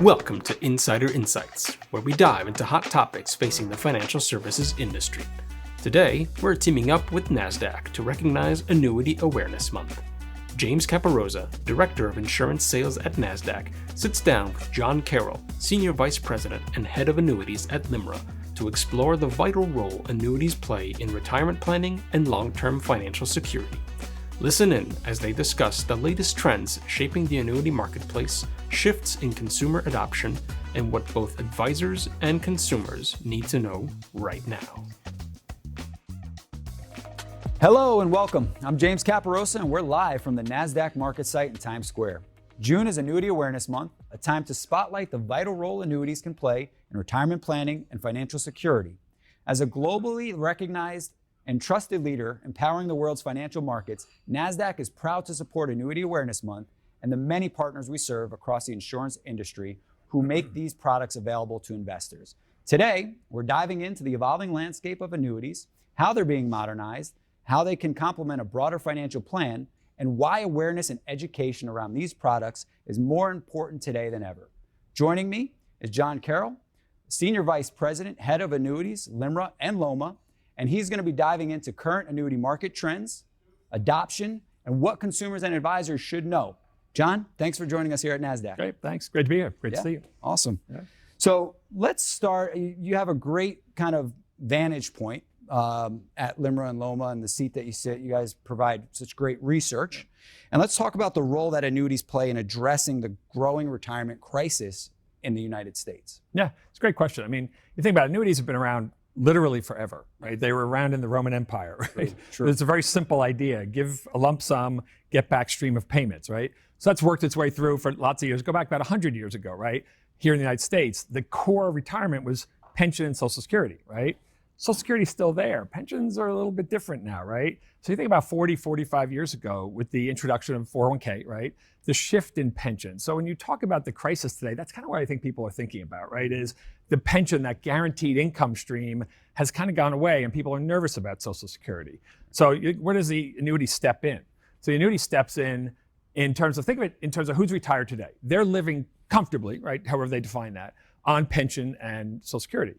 Welcome to Insider Insights, where we dive into hot topics facing the financial services industry. Today, we're teaming up with Nasdaq to recognize Annuity Awareness Month. James Caparosa, Director of Insurance Sales at Nasdaq, sits down with John Carroll, Senior Vice President and Head of Annuities at LIMRA, to explore the vital role annuities play in retirement planning and long-term financial security. Listen in as they discuss the latest trends shaping the annuity marketplace, shifts in consumer adoption, and what both advisors and consumers need to know right now. Hello and welcome. I'm James Caparosa and we're live from the Nasdaq market site in Times Square. June is Annuity Awareness Month, a time to spotlight the vital role annuities can play in retirement planning and financial security. As a globally recognized and trusted leader empowering the world's financial markets, Nasdaq is proud to support Annuity Awareness Month and the many partners we serve across the insurance industry who make these products available to investors. Today, we're diving into the evolving landscape of annuities, how they're being modernized, how they can complement a broader financial plan, and why awareness and education around these products is more important today than ever. Joining me is John Carroll, Senior Vice President, Head of Annuities, LIMRA and LOMA, and he's going to be diving into current annuity market trends, adoption, and what consumers and advisors should know. John, thanks for joining us here at Nasdaq. Great, thanks. Great to be here. Great to see you. Awesome. Yeah. So let's start. You have a great kind of vantage point at LIMRA and LOMA and the seat that you sit. You guys provide such great research. And let's talk about the role that annuities play in addressing the growing retirement crisis in the United States. Yeah, it's a great question. I mean, you think about it, annuities have been around literally forever, right? They were around in the Roman Empire, right? True. It's a very simple idea. Give a lump sum, get back stream of payments, right? So that's worked its way through for lots of years. Go back about 100 years ago, right? Here in the United States, the core retirement was pension and Social Security, right? Social Security is still there. Pensions are a little bit different now, right? So you think about 40, 45 years ago with the introduction of 401k, right? The shift in pension. So when you talk about the crisis today, that's kind of what I think people are thinking about, right? Is the pension, that guaranteed income stream, has kind of gone away and people are nervous about Social Security. So where does the annuity step in? So the annuity steps in terms of, think of it in terms of who's retired today. They're living comfortably, right? However they define that, on pension and Social Security.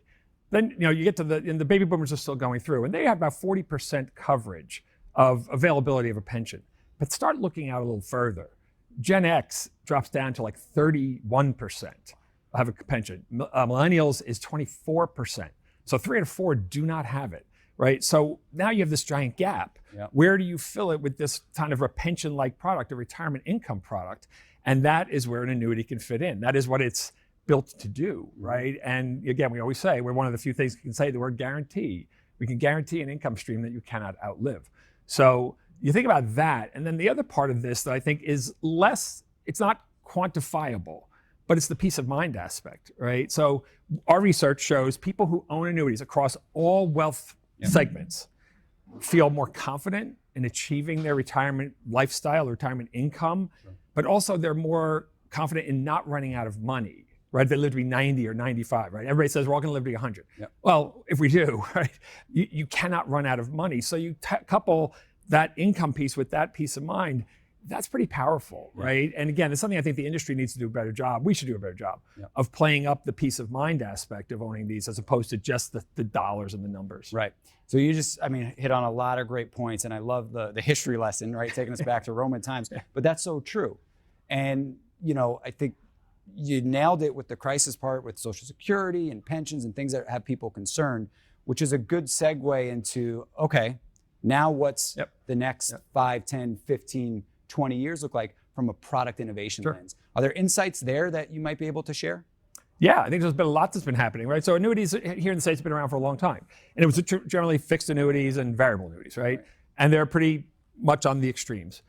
Then, you get to and the baby boomers are still going through, and they have about 40% coverage of availability of a pension. But start looking out a little further. Gen X drops down to like 31% have a pension. Millennials is 24%. So 3 out of 4 do not have it, right? So now you have this giant gap. Yep. Where do you fill it with this kind of a pension-like product, a retirement income product? And that is where an annuity can fit in. That is what it's built to do, right? And again, we always say, we're one of the few things we can say the word guarantee. We can guarantee an income stream that you cannot outlive. So you think about that. And then the other part of this that I think is less, it's not quantifiable, but it's the peace of mind aspect, right? So our research shows people who own annuities across all wealth segments feel more confident in achieving their retirement lifestyle, retirement income, but also they're more confident in not running out of money. Right, they live to be 90 or 95, right? Everybody says we're all going to live to be 100. Yep. Well, if we do, right, you cannot run out of money. So you couple that income piece with that peace of mind, that's pretty powerful, right? And again, it's something I think the industry needs to do a better job. We should do a better job of playing up the peace of mind aspect of owning these as opposed to just the dollars and the numbers. Right. So you just, hit on a lot of great points, and I love the history lesson, right? Taking us back to Roman times, but that's so true. And, I think you nailed it with the crisis part with Social Security and pensions and things that have people concerned, which is a good segue into, okay, now what's the next 5, 10, 15, 20 years look like from a product innovation lens? Are there insights there that you might be able to share? Yeah, I think there's been a lot that's been happening, right? So annuities here in the States have been around for a long time. And it was generally fixed annuities and variable annuities, right? And they're pretty much on the extremes.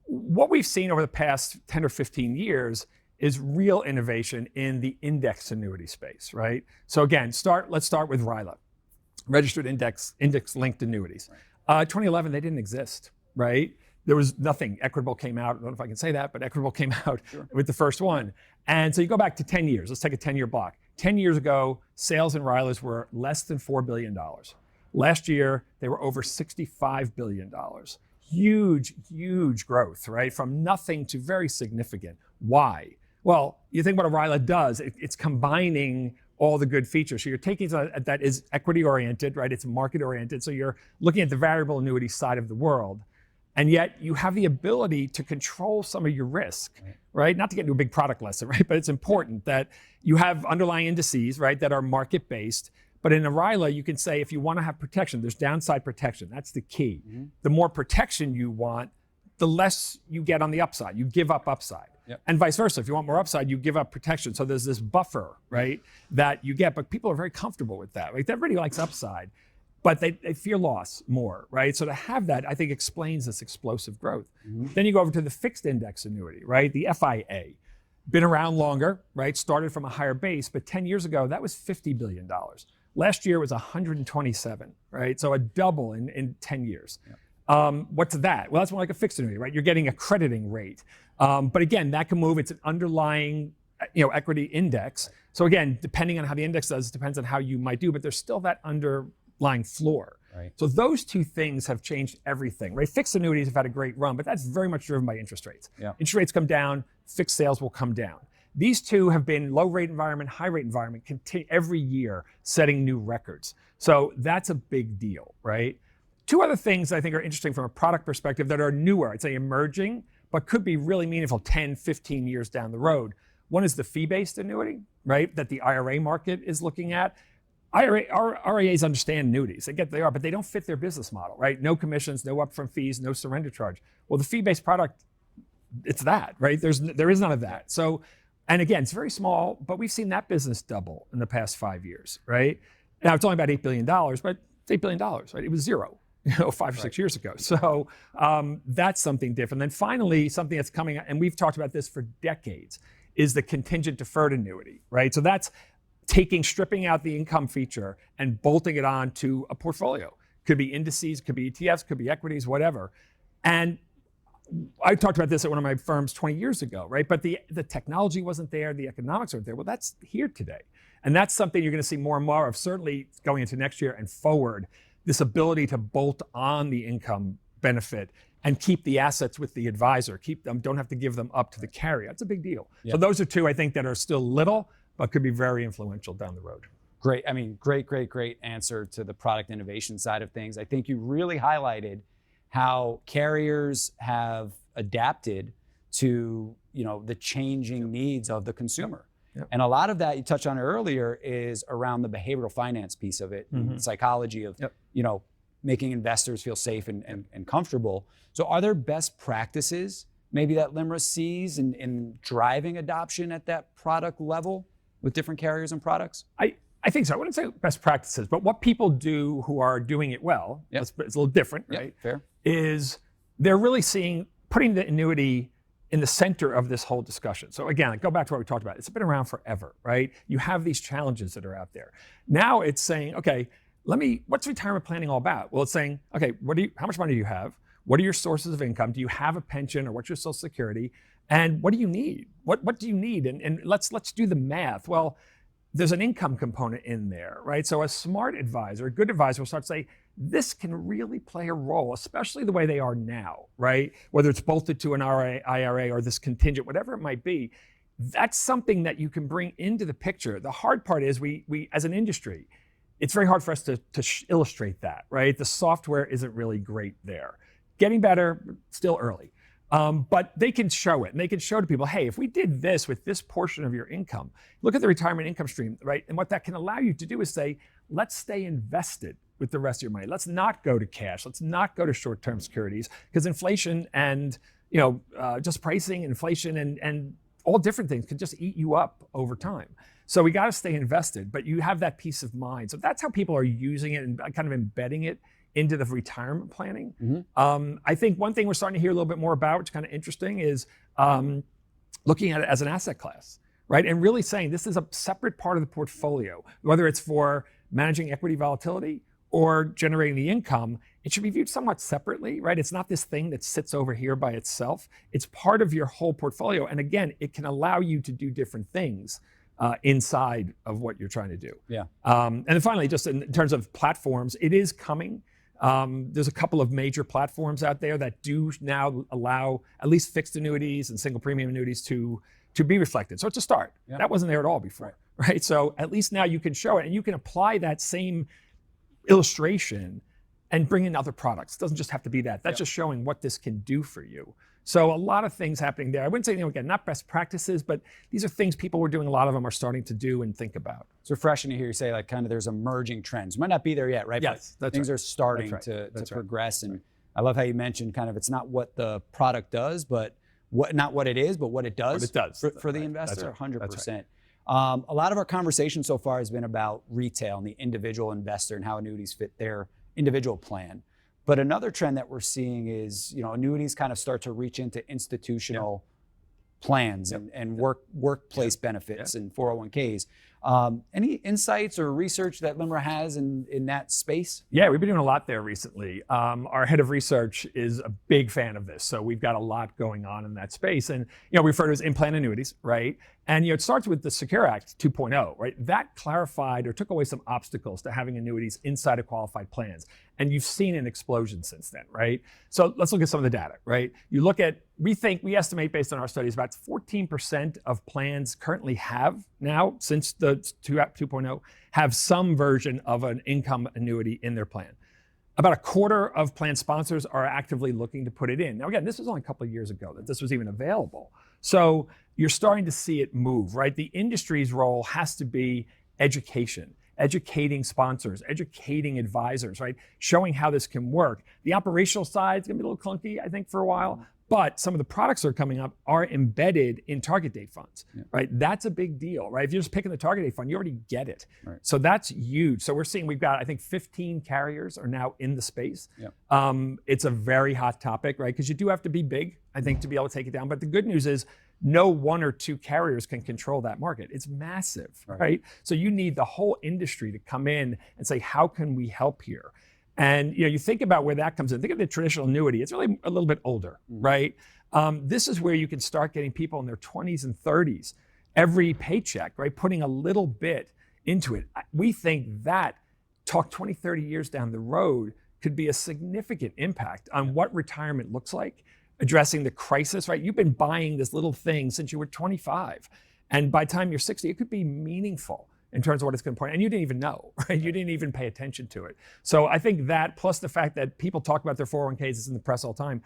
What we've seen over the past 10 or 15 years is real innovation in the index annuity space, right? So again, let's start with RILA, registered index-linked annuities. 2011, they didn't exist, right? There was nothing. Equitable came out, I don't know if I can say that, but Equitable came out with the first one. And so you go back to 10 years, let's take a 10-year block. 10 years ago, sales in RILAs were less than $4 billion. Last year, they were over $65 billion. Huge, huge growth, right? From nothing to very significant. Why? Well, you think what a RILA does, it's combining all the good features. So you're taking something that is equity oriented, right? It's market oriented. So you're looking at the variable annuity side of the world. And yet you have the ability to control some of your risk, right? Not to get into a big product lesson, right? But it's important that you have underlying indices, right, that are market based. But in a RILA, you can say if you want to have protection, there's downside protection. That's the key. The more protection you want, the less you get on the upside. You give up upside. And vice versa. If you want more upside, you give up protection. So there's this buffer, right, that you get. But people are very comfortable with that. Right? Everybody likes upside, but they fear loss more, right? So to have that, I think, explains this explosive growth. Then you go over to the fixed index annuity, right? The FIA. Been around longer, right? Started from a higher base, but 10 years ago, that was $50 billion. Last year it was 127, right? So a double in 10 years. What's that? Well, that's more like a fixed annuity, right? You're getting a crediting rate. But again, that can move. It's an underlying, equity index. So again, depending on how the index does, depends on how you might do, but there's still that underlying floor. So those two things have changed everything, right? Fixed annuities have had a great run, but that's very much driven by interest rates. Interest rates come down, fixed sales will come down. These two have been low rate environment, high rate environment, every year setting new records. So that's a big deal, right? Two other things I think are interesting from a product perspective that are newer, I'd say emerging, but could be really meaningful 10, 15 years down the road. One is the fee-based annuity, right, that the IRA market is looking at. RIAs understand annuities. They are, but they don't fit their business model, right? No commissions, no upfront fees, no surrender charge. Well, the fee-based product, it's that, right? There is none of that. So, and again, it's very small, but we've seen that business double in the past 5 years, right? Now, it's only about $8 billion, but it's $8 billion, right? It was zero, 5 or 6 years ago. So that's something different. Then finally, something that's coming, and we've talked about this for decades, is the contingent deferred annuity, right? So that's stripping out the income feature and bolting it on to a portfolio. Could be indices, could be ETFs, could be equities, whatever. And I talked about this at one of my firms 20 years ago, right? But the technology wasn't there, the economics weren't there. Well, that's here today. And that's something you're going to see more and more of, certainly going into next year and forward, this ability to bolt on the income benefit and keep the assets with the advisor, keep them, don't have to give them up to the carrier. That's a big deal. So those are two, I think, that are still little, but could be very influential down the road. Great. I mean, great answer to the product innovation side of things. I think you really highlighted how carriers have adapted to, the changing needs of the consumer. And a lot of that, you touched on it earlier, is around the behavioral finance piece of it, and psychology of, making investors feel safe and comfortable. So are there best practices maybe that LIMRA sees in driving adoption at that product level with different carriers and products? I think so. I wouldn't say best practices, but what people do who are doing it well, it's a little different, right? Fair. Is they're really putting the annuity in the center of this whole discussion. So again, go back to what we talked about. It's been around forever, right? You have these challenges that are out there. Now it's saying, okay, what's retirement planning all about? Well, it's saying, okay, how much money do you have? What are your sources of income? Do you have a pension, or what's your Social Security? And what do you need? What do you need? And let's do the math. Well, there's an income component in there, right? So a smart advisor, a good advisor will start to say, this can really play a role, especially the way they are now, right? Whether it's bolted to an IRA or this contingent, whatever it might be, that's something that you can bring into the picture. The hard part is we as an industry, it's very hard for us to illustrate that, right? The software isn't really great there. Getting better, still early. But they can show it, and they can show to people, hey, if we did this with this portion of your income, look at the retirement income stream, right? And what that can allow you to do is say, let's stay invested with the rest of your money. Let's not go to cash. Let's not go to short-term securities, because inflation and just pricing, inflation, and all different things can just eat you up over time. So we got to stay invested, but you have that peace of mind. So that's how people are using it and kind of embedding it into the retirement planning. I think one thing we're starting to hear a little bit more about, which is kind of interesting, is looking at it as an asset class, right? And really saying this is a separate part of the portfolio, whether it's for managing equity volatility or generating the income, it should be viewed somewhat separately, right? It's not this thing that sits over here by itself. It's part of your whole portfolio. And again, it can allow you to do different things inside of what you're trying to do. And then finally, just in terms of platforms, it is coming. There's a couple of major platforms out there that do now allow at least fixed annuities and single premium annuities to to be reflected. So it's a start. Yeah. That wasn't there at all before, right? So at least now you can show it, and you can apply that same illustration and bring in other products. It doesn't just have to be that. That's just showing what this can do for you. So a lot of things happening there. I wouldn't say, again, not best practices, but these are things people were doing. A lot of them are starting to do and think about. It's refreshing to hear you say like kind of there's emerging trends. Might not be there yet, right? Yes, but things are starting to progress. And I love how you mentioned kind of it's not what the product does, but not what it is, but what it does, for the investor, 100%. A lot of our conversation so far has been about retail and the individual investor and how annuities fit their individual plan. But another trend that we're seeing is, annuities kind of start to reach into institutional plans and workplace benefits and 401ks. Any insights or research that LIMRA has in that space? Yeah, we've been doing a lot there recently. Our head of research is a big fan of this. So we've got a lot going on in that space. And, we refer to it as in-plan annuities, right? And, it starts with the Secure Act 2.0, right? That clarified or took away some obstacles to having annuities inside of qualified plans. And you've seen an explosion since then, right? So let's look at some of the data, right? You look at, we estimate based on our studies, about 14% of plans currently have now, since the 2.0, have some version of an income annuity in their plan. About a quarter of plan sponsors are actively looking to put it in. Now, again, this was only a couple of years ago that this was even available. So you're starting to see it move, right? The industry's role has to be education, educating sponsors, educating advisors, right? Showing how this can work. The operational side is gonna be a little clunky, I think, for a while, but some of the products that are coming up are embedded in target date funds, right? That's a big deal, right? If you're just picking the target date fund, you already get it. Right. So that's huge. So we're seeing, we've got, I think 15 carriers are now in the space. It's a very hot topic, right? Because you do have to be big, I think, to be able to take it down. But the good news is no one or two carriers can control that market. It's massive, right? So you need the whole industry to come in and say, how can we help here? And you think about where that comes in. Think of the traditional annuity. It's really a little bit older, right? This is where you can start getting people in their 20s and 30s, every paycheck, right? Putting a little bit into it. We think that, talk 20, 30 years down the road, could be a significant impact on what retirement looks like, addressing the crisis, right? You've been buying this little thing since you were 25. And by the time you're 60, it could be meaningful in terms of what it's going to point. And you didn't even know, right? You didn't even pay attention to it. So I think that, plus the fact that people talk about their 401ks, it's in the press all the time,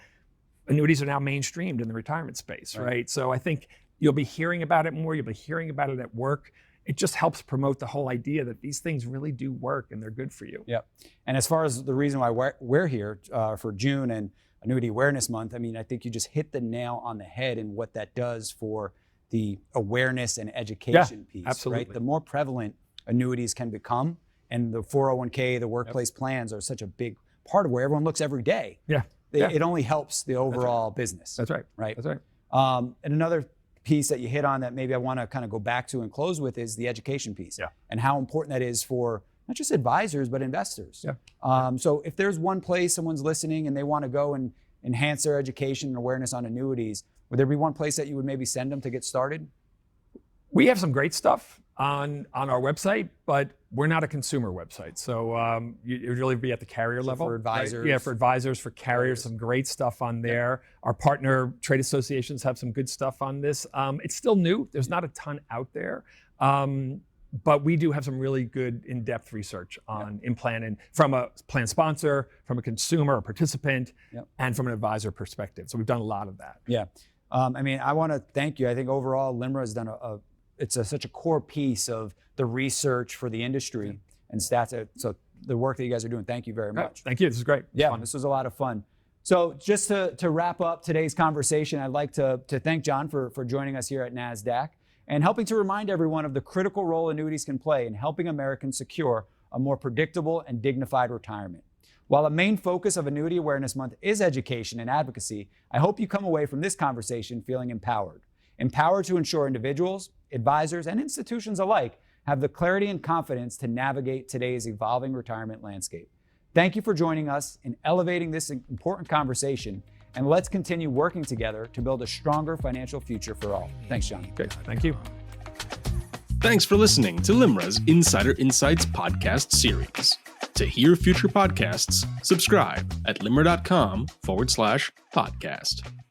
annuities are now mainstreamed in the retirement space, right? So I think you'll be hearing about it more, you'll be hearing about it at work. It just helps promote the whole idea that these things really do work and they're good for you. Yep. And as far as the reason why we're here for June and Annuity Awareness Month, I think you just hit the nail on the head in what that does for the awareness and education piece, absolutely. Right? The more prevalent annuities can become, and the 401k, the workplace plans are such a big part of where everyone looks every day. It only helps the overall business. That's right. Right. That's right. And another piece that you hit on that maybe I want to kind of go back to and close with is the education piece and how important that is for not just advisors, but investors. So if there's one place someone's listening and they want to go and enhance their education and awareness on annuities, would there be one place that you would maybe send them to get started? We have some great stuff on our website, but we're not a consumer website. So it would really be at the carrier level. For advisors. Right? Yeah, for advisors, for carriers, some great stuff on there. Our partner trade associations have some good stuff on this. It's still new. There's not a ton out there. But we do have some really good in-depth research on in-plan, and from a plan sponsor, from a consumer, a participant, and from an advisor perspective. So we've done a lot of that. Yeah. I want to thank you. I think overall, LIMRA has done such a core piece of the research for the industry and stats. So the work that you guys are doing, thank you very much. Thank you. This is great. This was a lot of fun. So just to wrap up today's conversation, I'd like to thank John for joining us here at Nasdaq and helping to remind everyone of the critical role annuities can play in helping Americans secure a more predictable and dignified retirement. While a main focus of Annuity Awareness Month is education and advocacy, I hope you come away from this conversation feeling empowered. Empowered to ensure individuals, advisors, and institutions alike have the clarity and confidence to navigate today's evolving retirement landscape. Thank you for joining us in elevating this important conversation, and let's continue working together to build a stronger financial future for all. Thanks, John. Good. Thank you. Thanks for listening to LIMRA's Insider Insights podcast series. To hear future podcasts, subscribe at limra.com/podcast.